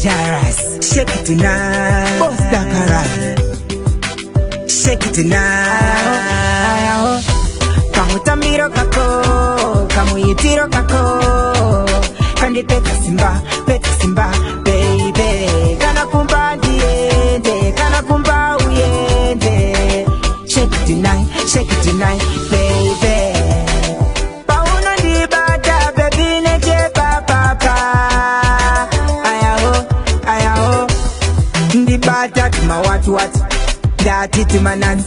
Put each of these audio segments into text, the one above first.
dangerous. Shake it tonight, boss dakara. Shake it tonight. Kamutambiro kako, kamuyitiro kako. Kandi peta simba, baby. Kana kumba diende, kana kumba uyende. Shake it tonight, baby. Pauno di bata, baby neje papa. Ayaho. Di bata tuma watu. Dati tuma nuts.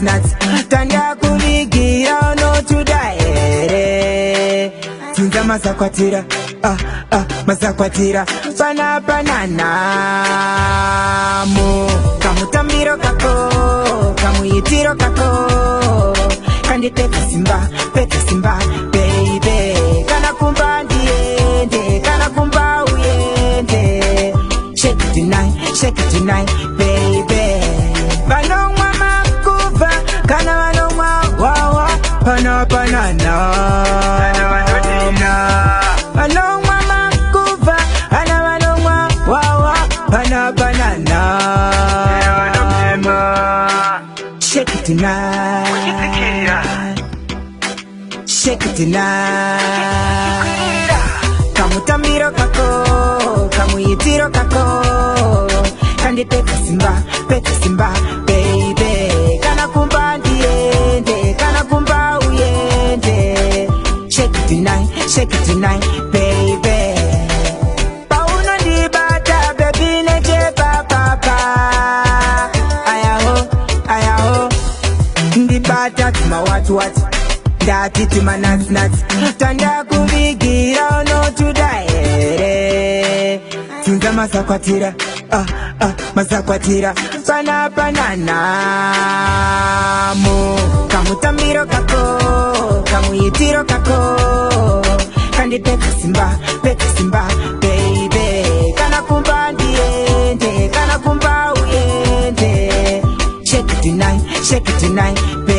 Tanda kuligira no to die. Tunza masakwatira, masakwatira. Banana mo. Kamutambiro kako, kamuyitiro kako. Kandi peta simba, baby. Kana kumba diende, kana kumba uyende. Shake it tonight, baby. Banongwa makuva, kana banongwa wawa. Banana. Banongwa makuva, kana banongwa wawa. Banana. Shake it tonight. Kamutambiro kako, kamuyitiro kako. Kandi peta simba, baby. Kana kumba diende, kana kumba uyende. Shake it tonight, baby. Pauno di bata, baby neje papa. Ayaho. Di bata tuma watu. Dati tuma nuts. Tanda kubigira no to die. Tunza masakwatira, masakwatira. Banana mo. Kamutambiro kako, kamuyitiro kako. Kandi peta simba, baby. Kana kumba diende, kana kumba uyende. Shake it tonight, baby.